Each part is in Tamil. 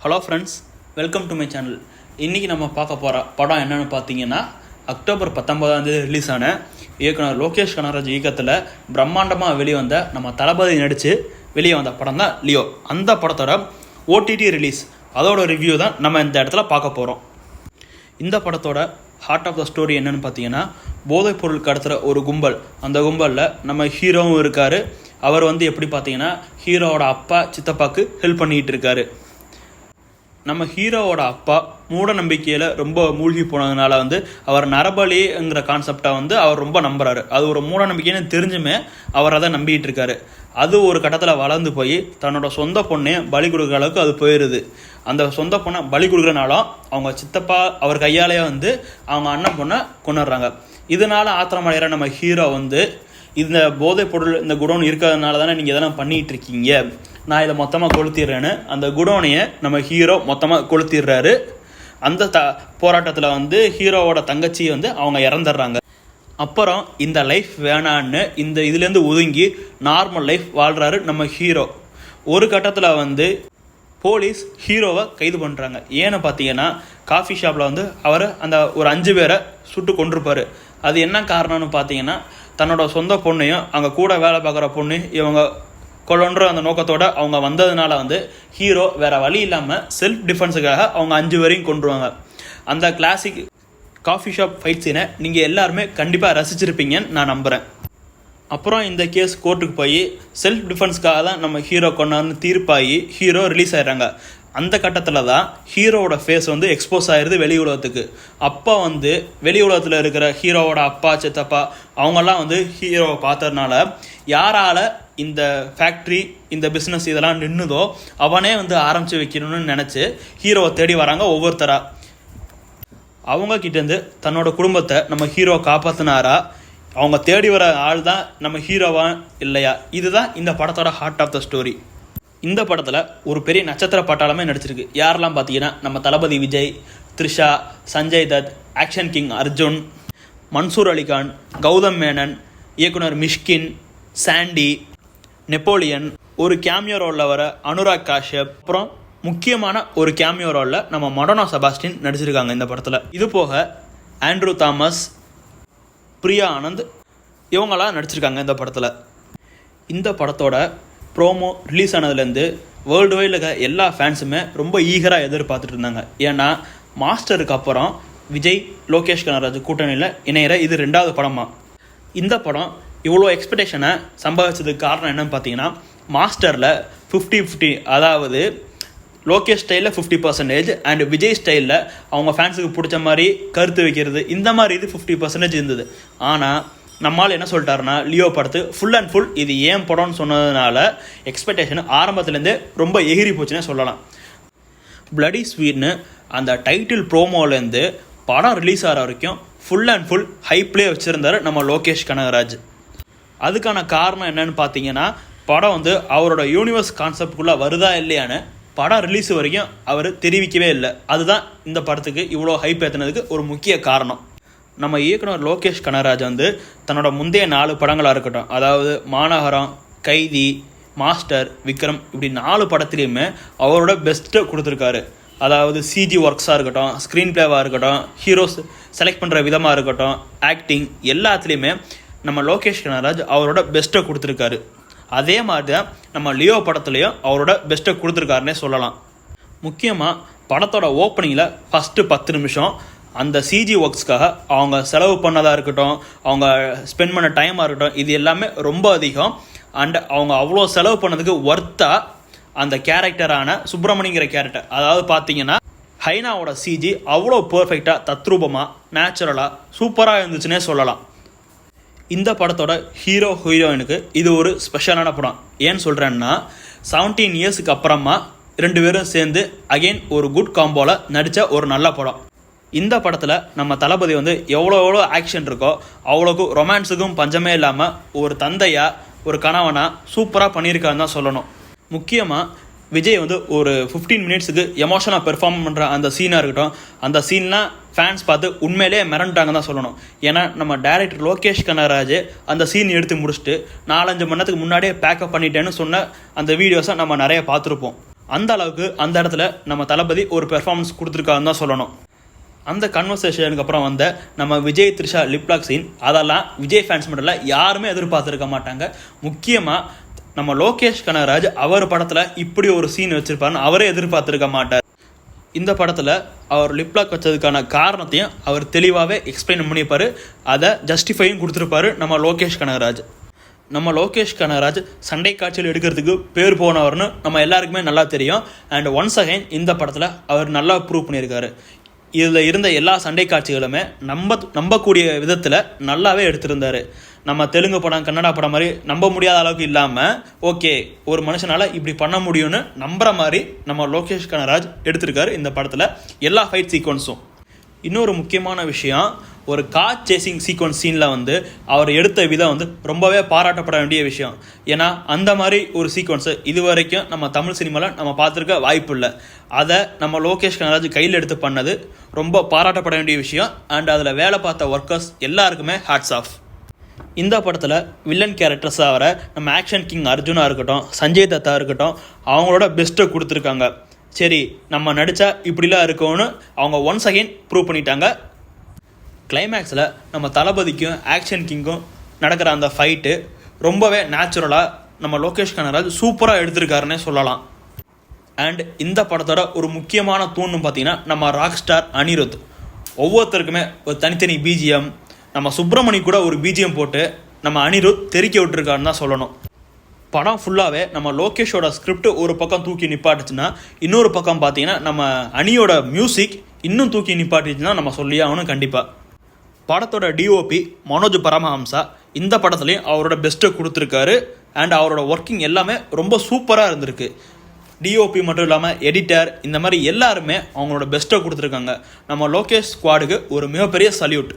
Hello friends, welcome to my channel. இன்றைக்கி நம்ம பார்க்க போகிற படம் என்னென்னு பார்த்தீங்கன்னா, அக்டோபர் 19 ரிலீஸ் ஆன இயக்குனர் லோகேஷ் கனகராஜ் இயக்கத்தில் பிரம்மாண்டமாக வெளிவந்த நம்ம தளபதி நடித்து வெளியே வந்த படம் தான் லியோ. அந்த படத்தோட ஓடிடி ரிலீஸ், அதோட ரிவ்யூ தான் நம்ம இந்த இடத்துல பார்க்க போகிறோம். இந்த படத்தோட ஹார்ட் ஆஃப் த ஸ்டோரி என்னென்னு பார்த்தீங்கன்னா, போதைப் பொருள் கடத்துகிற ஒரு கும்பல். அந்த கும்பலில் நம்ம ஹீரோவும் இருக்கார். அவர் எப்படி பார்த்தீங்கன்னா ஹீரோவோட அப்பா சித்தப்பாவுக்கு ஹெல்ப் பண்ணிகிட்டு இருக்காரு. நம்ம ஹீரோவோட அப்பா மூட நம்பிக்கையில் ரொம்ப மூழ்கி போனதுனால அவர் நரபலிங்கிற கான்செப்டை அவர் ரொம்ப நம்புறாரு. அது ஒரு மூட நம்பிக்கைன்னு தெரிஞ்சுமே அவர் அதை நம்பிக்கிட்டு இருக்காரு. அது ஒரு கட்டத்தில் வளர்ந்து போய் தன்னோட சொந்த பொண்ணே பலி கொடுக்குற அளவுக்கு அது போயிடுது. அந்த சொந்த பொண்ணை பலி கொடுக்குறனாலும் அவங்க சித்தப்பா அவர் கையாலேயே அவங்க அண்ணன் பொண்ணை கொண்டுடுறாங்க. இதனால ஆத்திரமடைகிற நம்ம ஹீரோ இந்த போதைப் பொருள் இந்த குடோன் இருக்கிறதுனால தானே நீங்கள் இதெல்லாம் பண்ணிகிட்டு இருக்கீங்க, நான் இதை மொத்தமாக கொளுத்திடுறேன்னு அந்த குடோனையை நம்ம ஹீரோ மொத்தமாக கொளுத்திடுறாரு. அந்த போராட்டத்தில் ஹீரோவோட தங்கச்சி அவங்க இறந்துடுறாங்க. அப்புறம் இந்த லைஃப் வேணான்னு இந்த இதுலேருந்து ஒதுங்கி நார்மல் லைஃப் வாழ்கிறாரு நம்ம ஹீரோ. ஒரு கட்டத்தில் போலீஸ் ஹீரோவை கைது பண்ணுறாங்க. ஏன்னு பார்த்தீங்கன்னா, காஃபி ஷாப்பில் அவர் அந்த ஒரு 5 பேரை சுட்டு கொண்டிருப்பார். அது என்ன காரணம்னு பார்த்தீங்கன்னா, தன்னோட சொந்த பொண்ணையும் அங்கே கூட வேலை பார்க்குற பொண்ணு இவங்க கொள்ளுன்ற அந்த நோக்கத்தோடு அவங்க வந்ததுனால ஹீரோ வேறு வழி இல்லாமல் செல்ஃப் டிஃபென்ஸுக்காக அவங்க 5 பேரையும் கொண்டுருவாங்க. அந்த கிளாசிக் காஃபி ஷாப் ஃபைட் சீனை நீங்கள் எல்லாருமே கண்டிப்பாக ரசிச்சிருப்பீங்கன்னு நான் நம்புகிறேன். அப்புறம் இந்த கேஸ் கோர்ட்டுக்கு போய் செல்ஃப் டிஃபென்ஸ்க்காக தான் நம்ம ஹீரோ கொண்டாந்து தீர்ப்பாகி ஹீரோ ரிலீஸ் ஆகிடுறாங்க. அந்த கட்டத்தில் தான் ஹீரோவோட ஃபேஸ் எக்ஸ்போஸ் ஆகிடுது வெளி உலகத்துக்கு. அப்போ வெளி உலகத்தில் இருக்கிற ஹீரோவோட அப்பா சித்தப்பா அவங்கெல்லாம் ஹீரோவை பார்த்ததுனால யாரால் இந்த ஃபேக்ட்ரி இந்த பிஸ்னஸ் இதெல்லாம் நின்றுதோ அவனே ஆரம்பித்து வைக்கணும்னு நினச்சி ஹீரோவை தேடி வராங்க ஒவ்வொருத்தராக. அவங்கக்கிட்டேருந்து தன்னோட குடும்பத்தை நம்ம ஹீரோ காப்பாற்றினாரா, அவங்க தேடி வர ஆள் தான் நம்ம ஹீரோவா இல்லையா, இதுதான் இந்த படத்தோட ஹார்ட் ஆஃப் த ஸ்டோரி. இந்த படத்தில் ஒரு பெரிய நட்சத்திர பட்டாளமே நடிச்சிருக்கு. யாரெல்லாம் பார்த்தீங்கன்னா, நம்ம தளபதி விஜய், த்ரிஷா, சஞ்சய் தத், ஆக்ஷன் கிங் அர்ஜுன், மன்சூர் அலிகான், கௌதம் மேனன், இயக்குனர் மிஷ்கின், சாண்டி, நெப்போலியன், ஒரு கேமியோ ரோலில் வர அனுராக் காஷ்யப், அப்புறம் முக்கியமான ஒரு கேமியோ ரோலில் நம்ம மடோனா செபாஸ்டின் நடிச்சிருக்காங்க இந்த படத்தில். இது போக ஆண்ட்ரூ தாமஸ், பிரியா ஆனந்த் இவங்களாம் நடிச்சிருக்காங்க இந்த படத்தில். இந்த படத்தோட ப்ரோமோ ரிலீஸ் ஆனதுலேருந்து வேர்ல்டு வைடில் இருக்க எல்லா ஃபேன்ஸுமே ரொம்ப ஈகராக எதிர்பார்த்துட்டு இருந்தாங்க. ஏன்னா மாஸ்டருக்கு அப்புறம் விஜய் லோகேஷ் கனகராஜ் கூட்டணியில் இணையிற இது 2வது படமாக. இந்த படம் இவ்வளோ எக்ஸ்பெக்டேஷனை சம்பாதிச்சதுக்கு காரணம் என்னன்னு பார்த்தீங்கன்னா, மாஸ்டரில் 50-50, அதாவது லோகேஷ் ஸ்டைலில் 50% அண்ட் விஜய் ஸ்டைலில் அவங்க ஃபேன்ஸுக்கு பிடிச்ச மாதிரி கருத்து வைக்கிறது, இந்த மாதிரி இது 50% இருந்தது. ஆனால் நம்மளால் என்ன சொல்லிட்டாருன்னா, லியோ படத்து ஃபுல் அண்ட் ஃபுல் இது ஏன் படம்னு சொன்னதுனால எக்ஸ்பெக்டேஷன் ஆரம்பத்துலேருந்தே ரொம்ப எகிரி போச்சுன்னே சொல்லலாம். பிளடி ஸ்வீட்னு அந்த டைட்டில் ப்ரோமோலேருந்து படம் ரிலீஸ் ஆகிற வரைக்கும் ஃபுல் அண்ட் ஃபுல் ஹைப்லே வச்சுருந்தார் நம்ம லோகேஷ் கனகராஜ். அதுக்கான காரணம் என்னன்னு பார்த்தீங்கன்னா, படம் அவரோட யூனிவர்ஸ் கான்செப்டுக்குள்ளே வருதா இல்லையான்னு படம் ரிலீஸ் வரைக்கும் அவர் தெரிவிக்கவே இல்லை. அதுதான் இந்த படத்துக்கு இவ்வளோ ஹைப் ஏற்றினதுக்கு ஒரு முக்கிய காரணம். நம்ம இயக்குனர் லோகேஷ் கனகராஜ் தன்னோட முந்தைய 4 படங்களாக இருக்கட்டும், அதாவது மாநகரம், கைதி, மாஸ்டர், விக்ரம், இப்படி 4 படத்துலேயுமே அவரோட பெஸ்ட்டை கொடுத்துருக்காரு. அதாவது சிஜி ஒர்க்ஸாக இருக்கட்டும், ஸ்க்ரீன் பிளேவாக இருக்கட்டும், ஹீரோஸ் செலக்ட் பண்ணுற விதமாக இருக்கட்டும், ஆக்டிங், எல்லாத்துலேயுமே நம்ம லோகேஷ் கனகராஜ் அவரோட பெஸ்ட்டை கொடுத்துருக்காரு. அதே மாதிரி தான் நம்ம லியோ படத்துலேயும் அவரோட பெஸ்ட்டை கொடுத்துருக்காருன்னே சொல்லலாம். முக்கியமாக படத்தோட ஓப்பனிங்கில் ஃபஸ்ட்டு 10 நிமிஷம் அந்த சிஜி ஒர்க்ஸ்க்காக அவங்க செலவு பண்ணதாக இருக்கட்டும், அவங்க ஸ்பெண்ட் பண்ண டைமாக இருக்கட்டும், இது எல்லாமே ரொம்ப அதிகம். அண்ட் அவங்க அவ்வளோ செலவு பண்ணதுக்கு ஒர்த்தாக அந்த கேரக்டரான சுப்பிரமணியங்கிற கேரக்டர், அதாவது பார்த்தீங்கன்னா ஹைனாவோட சிஜி அவ்வளோ பர்ஃபெக்டாக, தத்ரூபமாக, நேச்சுரலாக, சூப்பராக இருந்துச்சுன்னே சொல்லலாம். இந்த படத்தோட ஹீரோ ஹீரோயினுக்கு இது ஒரு ஸ்பெஷலான படம். ஏன்னு சொல்கிறேன்னா, 17 இயர்ஸுக்கு அப்புறமா 2 பேரும் சேர்ந்து அகெயின் ஒரு குட் காம்போவில் நடித்த ஒரு நல்ல படம். இந்த படத்தில் நம்ம தளபதி எவ்வளோ ஆக்ஷன் இருக்கோ அவ்வளோக்கு ரொமான்ஸுக்கும் பஞ்சமே இல்லாமல் ஒரு தந்தையாக ஒரு கணவனாக சூப்பராக பண்ணியிருக்காருன்னு தான் சொல்லணும். முக்கியமாக விஜய் ஒரு 15 மினிட்ஸுக்கு எமோஷனாக பெர்ஃபார்ம் பண்ணுற அந்த சீனாக இருக்கட்டும், அந்த சீன்லாம் ஃபேன்ஸ் பார்த்து உண்மையிலே மிரண்டாங்க தான் சொல்லணும். ஏன்னா நம்ம டைரக்டர் லோகேஷ் கனகராஜ் அந்த சீன் எடுத்து முடிச்சுட்டு 4-5 மணி நேரத்துக்கு முன்னாடியே பேக்கப் பண்ணிட்டேன்னு சொன்ன அந்த வீடியோஸை நம்ம நிறைய பார்த்துருப்போம். அந்த அளவுக்கு அந்த இடத்துல நம்ம தளபதி ஒரு பெர்ஃபார்மன்ஸ் கொடுத்துருக்காருன்னு தான் சொல்லணும். அந்த கன்வர்சேஷனுக்கு அப்புறம் வந்த நம்ம விஜய் த்ரிஷா லிப்லாக் சீன், அதெல்லாம் விஜய் ஃபேன்ஸ் மட்டும் இல்லை யாருமே எதிர்பார்த்துருக்க மாட்டாங்க. முக்கியமாக நம்ம லோகேஷ் கனகராஜ் அவர் படத்தில் இப்படி ஒரு சீன் வச்சுருப்பாருன்னு அவரே எதிர்பார்த்துருக்க மாட்டார். இந்த படத்தில் அவர் லிப்லாக் வச்சதுக்கான காரணத்தையும் அவர் தெளிவாகவே எக்ஸ்பிளைன் பண்ணியிருப்பார். அதை ஜஸ்டிஃபையும் கொடுத்துருப்பாரு நம்ம லோகேஷ் கனகராஜ். நம்ம லோகேஷ் கனகராஜ் சண்டை காட்சியில் எடுக்கிறதுக்கு பேர் போனவர்னு நம்ம எல்லாருக்குமே நல்லா தெரியும். அண்ட் ஒன்ஸ் அகைன் இந்த படத்தில் அவர் நல்லா ப்ரூவ் பண்ணியிருக்காரு. இதில் இருந்த எல்லா சண்டை காட்சிகளுமே நம்பக்கூடிய விதத்தில் நல்லாவே எடுத்திருந்தார். நம்ம தெலுங்கு படம் கன்னடா படம் மாதிரி நம்ப முடியாத அளவுக்கு இல்லாமல் ஓகே ஒரு மனுஷனால் இப்படி பண்ண முடியும்னு நம்புகிற மாதிரி நம்ம லோகேஷ் கனகராஜ் எடுத்திருக்காரு இந்த படத்தில் எல்லா ஃபைட் சீக்வன்ஸும். இன்னொரு முக்கியமான விஷயம், ஒரு கார் சேசிங் சீக்வன்ஸ் சீனில் வந்து அவர் எடுத்த விதம் வந்து ரொம்பவே பாராட்டப்பட வேண்டிய விஷயம். ஏன்னா அந்த மாதிரி ஒரு சீக்வன்ஸு இது வரைக்கும் நம்ம தமிழ் சினிமாவில் நம்ம பார்த்துருக்க வாய்ப்பு இல்லை. அதை நம்ம லோகேஷ் கனகராஜ் கையில் எடுத்து பண்ணது ரொம்ப பாராட்டப்பட வேண்டிய விஷயம். அண்ட் அதில் வேலை பார்த்த ஒர்க்கர்ஸ் எல்லாருக்குமே ஹேட்ஸ் ஆஃப். இந்த படத்தில் வில்லன் கேரக்டர்ஸாக வர நம்ம ஆக்ஷன் கிங் அர்ஜுனாக இருக்கட்டும், சஞ்சய் தத்தா இருக்கட்டும், அவங்களோட பெஸ்ட்டை கொடுத்துருக்காங்க. சரி நம்ம நடித்தா இப்படிலாம் இருக்கும்னு அவங்க ஒன்ஸ் அகைன் ப்ரூவ் பண்ணிட்டாங்க. கிளைமேக்ஸில் நம்ம தளபதிக்கும் ஆக்ஷன் கிங்கும் நடக்கிற அந்த ஃபைட்டு ரொம்பவே நேச்சுரலாக நம்ம லோகேஷ் கனகராஜ் சூப்பராக எடுத்திருக்காருன்னே சொல்லலாம். அண்ட் இந்த படத்தோட ஒரு முக்கியமான தூண்னு பார்த்தீங்கன்னா நம்ம ராக் ஸ்டார் அனிருத். ஒவ்வொருத்தருக்குமே ஒரு தனித்தனி பிஜிஎம், நம்ம சுப்பிரமணி கூட ஒரு பிஜிஎம் போட்டு நம்ம அனிருத் தெறிக்க விட்டுருக்காருன்னு தான் சொல்லணும். படம் ஃபுல்லாகவே நம்ம லோகேஷோட ஸ்கிரிப்ட் ஒரு பக்கம் தூக்கி நிப்பாட்டுச்சுன்னா, இன்னொரு பக்கம் பார்த்தீங்கன்னா நம்ம அனியோட மியூசிக் இன்னும் தூக்கி நிப்பாட்டுச்சுன்னா நம்ம சொல்லியே ஆகணும் கண்டிப்பாக. படத்தோட டிஓபி மனோஜ் பரமஹம்சா இந்த படத்துலேயும் அவரோட பெஸ்ட்டை கொடுத்துருக்காரு. அண்ட் அவரோட ஒர்க்கிங் எல்லாமே ரொம்ப சூப்பராக இருந்திருக்கு. டிஓபி மட்டும் இல்லாமல் எடிட்டர் இந்த மாதிரி எல்லாருமே அவங்களோட பெஸ்ட்டை கொடுத்துருக்காங்க. நம்ம லோகேஷ் ஸ்குவாடுக்கு ஒரு மிகப்பெரிய சல்யூட்.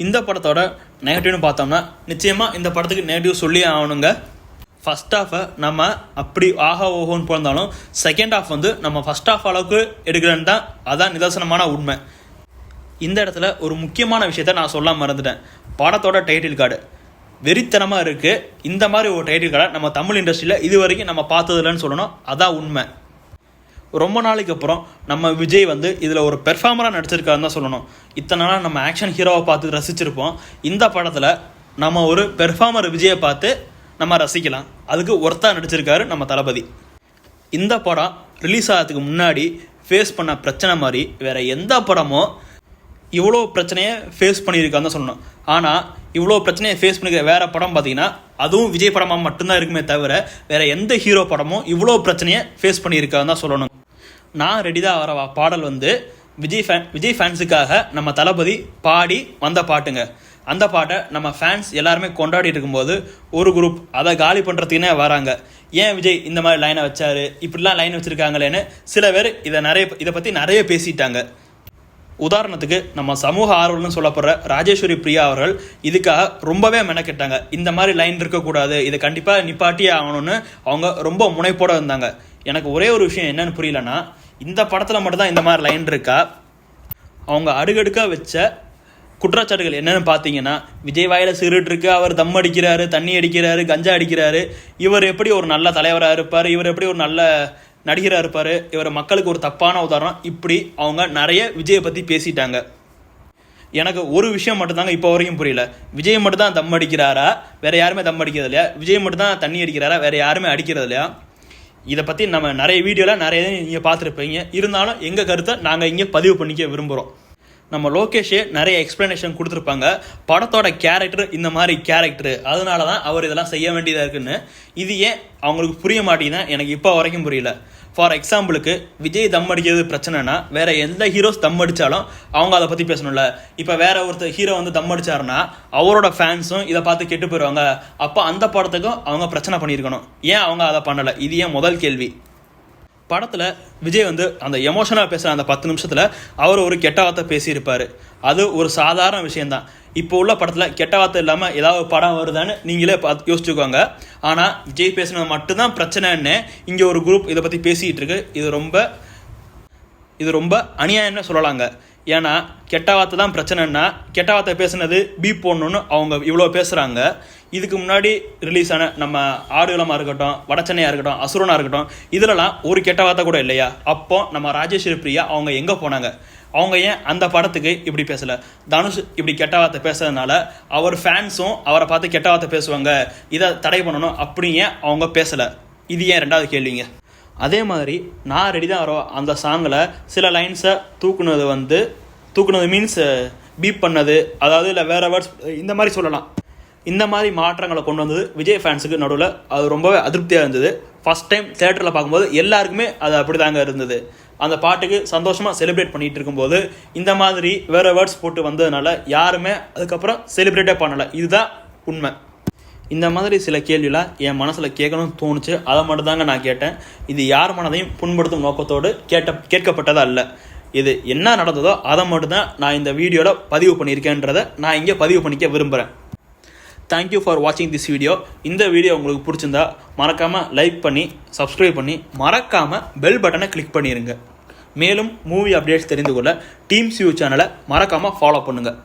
இந்த படத்தோட நெகட்டிவ்னு பார்த்தோம்னா நிச்சயமாக இந்த படத்துக்கு நெகட்டிவ் சொல்லி ஆகணுங்க. ஃபஸ்ட் ஹாஃபை நம்ம அப்படி ஆஹா ஓஹோன்னு போயிருந்தாலும் செகண்ட் ஹாஃப் வந்து நம்ம ஃபஸ்ட் ஹாஃப் அளவுக்கு எடுக்கிறேன்னு தான் அதான் நிதர்சனமான உண்மை. இந்த இடத்துல ஒரு முக்கியமான விஷயத்த நான் சொல்ல மறந்துட்டேன். படத்தோட டைட்டில் கார்டு வெறித்தனமாக இருக்குது. இந்த மாதிரி ஒரு டைட்டில் கார்டை நம்ம தமிழ் இண்டஸ்ட்ரியில் இது வரைக்கும் நம்ம பார்த்ததில்லன்னு சொல்லணும். அதான் உண்மை. ரொம்ப நாளைக்கு அப்புறம் நம்ம விஜய் வந்து இதில் ஒரு பெர்ஃபார்மராக நடிச்சிருக்காருன்னு தான் சொல்லணும். இத்தனை நாளாக நம்ம ஆக்ஷன் ஹீரோவை பார்த்து ரசிச்சிருப்போம். இந்த படத்தில் நம்ம ஒரு பெர்ஃபார்மர் விஜயை பார்த்து நம்ம ரசிக்கலாம். அதுக்கு ஒர்த்தாக நடிச்சிருக்காரு நம்ம தளபதி. இந்த படம் ரிலீஸ் ஆகிறதுக்கு முன்னாடி ஃபேஸ் பண்ண பிரச்சனை மாதிரி வேறு எந்த படமும் இவ்வளோ பிரச்சனையை ஃபேஸ் பண்ணியிருக்கான்னு தான் சொல்லணும். ஆனால் இவ்வளோ பிரச்சனையை ஃபேஸ் பண்ணிக்கிற வேறு படம் பார்த்திங்கன்னா அதுவும் விஜய் படமாக மட்டும்தான் இருக்குமே தவிர வேறு எந்த ஹீரோ படமும் இவ்வளோ பிரச்சனையை ஃபேஸ் பண்ணியிருக்கான்னு தான் சொல்லணும். நான் ரெடி தான் வர பாடல் வந்து விஜய் ஃபேன்ஸுக்காக நம்ம தளபதி பாடி வந்த பாட்டுங்க. அந்த பாட்டை நம்ம ஃபேன்ஸ் எல்லாருமே கொண்டாடிட்டு இருக்கும்போது ஒரு குரூப் அதை காலி பண்ணுறதுக்குன்னே வராங்க. ஏன் விஜய் இந்த மாதிரி லைனை வச்சாரு, இப்படிலாம் லைன் வச்சுருக்காங்களேன்னு சில பேர் இதை பற்றி நிறைய பேசிட்டாங்க. உதாரணத்துக்கு நம்ம சமூக ஆர்வலர்னு சொல்லப்படுற ராஜேஸ்வரி பிரியா அவர்கள் இதுக்காக ரொம்பவே மெனக்கெட்டாங்க. இந்த மாதிரி லைன் இருக்கக்கூடாது, இதை கண்டிப்பாக நிப்பாட்டியே ஆகணும்னு அவங்க ரொம்ப முனைப்போடு இருந்தாங்க. எனக்கு ஒரே ஒரு விஷயம் என்னன்னு புரியலன்னா, இந்த படத்தில் மட்டும்தான் இந்த மாதிரி லைன் இருக்கா? அவங்க அடுக்கடுக்காக வச்ச குற்றச்சாட்டுகள் என்னென்னு பார்த்தீங்கன்னா, விஜய் வாயில் சிகரெட் இருக்கு, அவர் தம் அடிக்கிறாரு, தண்ணி அடிக்கிறாரு, கஞ்சா அடிக்கிறாரு, இவர் எப்படி ஒரு நல்ல தலைவராக இருப்பார், இவர் எப்படி ஒரு நல்ல நடிகராக இருப்பார், இவர் மக்களுக்கு ஒரு தப்பான உதாரணம், இப்படி அவங்க நிறைய விஜயை பற்றி பேசிட்டாங்க. எனக்கு ஒரு விஷயம் மட்டும்தாங்க இப்போ வரைக்கும் புரியல. விஜய் மட்டும் தான் தம் அடிக்கிறாரா, வேறு யாருமே தம் அடிக்கிறது இல்லையா? விஜய் மட்டும் தான் தண்ணி அடிக்கிறாரா, வேறு யாருமே அடிக்கிறது இல்லையா? இதை பற்றி நம்ம நிறைய வீடியோவில் நிறைய நீங்கள் பார்த்துருப்பீங்க. இருந்தாலும் எங்கள் கருத்தை நாங்கள் இங்கே பதிவு பண்ணிக்க விரும்புகிறோம். நம்ம லோகேஷே நிறைய எக்ஸ்ப்ளனேஷன் கொடுத்துருப்பாங்க. படத்தோட கேரக்டர் இந்த மாதிரி கேரக்டரு, அதனால தான் அவர் இதெல்லாம் செய்ய வேண்டியதாக இருக்குன்னு. இது ஏன் அவங்களுக்கு புரிய மாட்டேங்குதுன்னா எனக்கு இப்போ வரைக்கும் புரியல. ஃபார் எக்ஸாம்பிளுக்கு விஜய் தம் அடிக்கிறது பிரச்சனைனா வேறு எந்த ஹீரோஸ் தம் அடித்தாலும் அவங்க அதை பற்றி பேசணும்ல. இப்போ வேற ஒருத்தர் ஹீரோ வந்து தம் அடித்தாருன்னா அவரோட ஃபேன்ஸும் இதை பார்த்து கெட்டு போயிடுவாங்க. அப்போ அந்த படத்துக்கும் அவங்க பிரச்சனை பண்ணியிருக்கணும். ஏன் அவங்க அதை பண்ணலை? இது ஏன் முதல் கேள்வி. படத்தில் விஜய் வந்து அந்த எமோஷனாக பேசுகிற அந்த 10 நிமிஷத்தில் அவர் ஒரு கெட்ட வார்த்தை பேசியிருப்பார். அது ஒரு சாதாரண விஷயந்தான். இப்போ உள்ள படத்தில் கெட்ட வார்த்தை இல்லாமல் ஏதாவது படம் வருதான்னு நீங்களே யோசிச்சுக்கோங்க. ஆனால் விஜய் பேசுனது மட்டும்தான் பிரச்சனைன்னு இங்கே ஒரு குரூப் இதை பற்றி பேசிகிட்டு இருக்கு. இது ரொம்ப அநியாயம்னு சொல்லலாங்க. ஏன்னா கெட்ட வார்த்தை தான் பிரச்சனைன்னா கெட்ட வார்த்தை பேசுனது பீப் போடணுன்னு அவங்க இவ்வளோ பேசுகிறாங்க. இதுக்கு முன்னாடி ரிலீஸ் ஆன நம்ம ஆடுகளமாக இருக்கட்டும், வடச்சென்னையாக இருக்கட்டும், அசுரனாக இருக்கட்டும், இதிலலாம் ஒரு கெட்ட வார்த்தை கூட இல்லையா? அப்போ நம்ம ராஜேஸ்வரி பிரியா அவங்க எங்கே போனாங்க? அவங்க ஏன் அந்த படத்துக்கு இப்படி பேசலை? தனுஷ் இப்படி கெட்ட வார்த்தை பேசுறதுனால அவர் ஃபேன்ஸும் அவரை பார்த்து கெட்ட வார்த்தை பேசுவாங்க, இதை தடை பண்ணணும் அப்படி ஏன் அவங்க பேசலை? இது ஏன் ரெண்டாவது கேள்விங்க. அதே மாதிரி நான் ரெடி தான் வரோம் அந்த சாங்கில் சில லைன்ஸை தூக்குனது மீன்ஸ் பீப் பண்ணது, அதாவது இல்லை வேறு வேர்ட்ஸ் இந்த மாதிரி சொல்லலாம். இந்த மாதிரி மாற்றங்களை கொண்டு வந்தது விஜய் ஃபேன்ஸுக்கு நடுவில் அது ரொம்பவே அதிருப்தியாக இருந்தது. ஃபஸ்ட் டைம் தியேட்டரில் பார்க்கும்போது எல்லாருக்குமே அது அப்படி தாங்க இருந்தது. அந்த பாட்டுக்கு சந்தோஷமாக செலிப்ரேட் பண்ணிகிட்டு இருக்கும்போது இந்த மாதிரி வேறு வேர்ட்ஸ் போட்டு வந்ததுனால யாருமே அதுக்கப்புறம் செலிப்ரேட்டே பண்ணலை. இதுதான் உண்மை. இந்த மாதிரி சில கேள்விலாம் என் மனசில் கேட்கணும்னு தோணுச்சு, அதை மட்டும் தாங்க நான் கேட்டேன். இது யார் மனதையும் புண்படுத்தும் நோக்கத்தோடு கேட்கப்பட்டதா இல்லை. இது என்ன நடந்ததோ அதை மட்டும்தான் நான் இந்த வீடியோவில் பதிவு பண்ணியிருக்கேன்றதை நான் இங்கே பதிவு பண்ணிக்க விரும்புகிறேன். தேங்க்யூ ஃபார் வாட்சிங் திஸ் வீடியோ. இந்த வீடியோ உங்களுக்கு பிடிச்சிருந்தா மறக்காமல் லைக் பண்ணி சப்ஸ்கிரைப் பண்ணி மறக்காமல் பெல் பட்டனை கிளிக் பண்ணிடுங்க. மேலும் மூவி அப்டேட்ஸ் தெரிந்து கொள்ள டீம்ஸ் வியூ சேனலை மறக்காமல் ஃபாலோ பண்ணுங்கள்.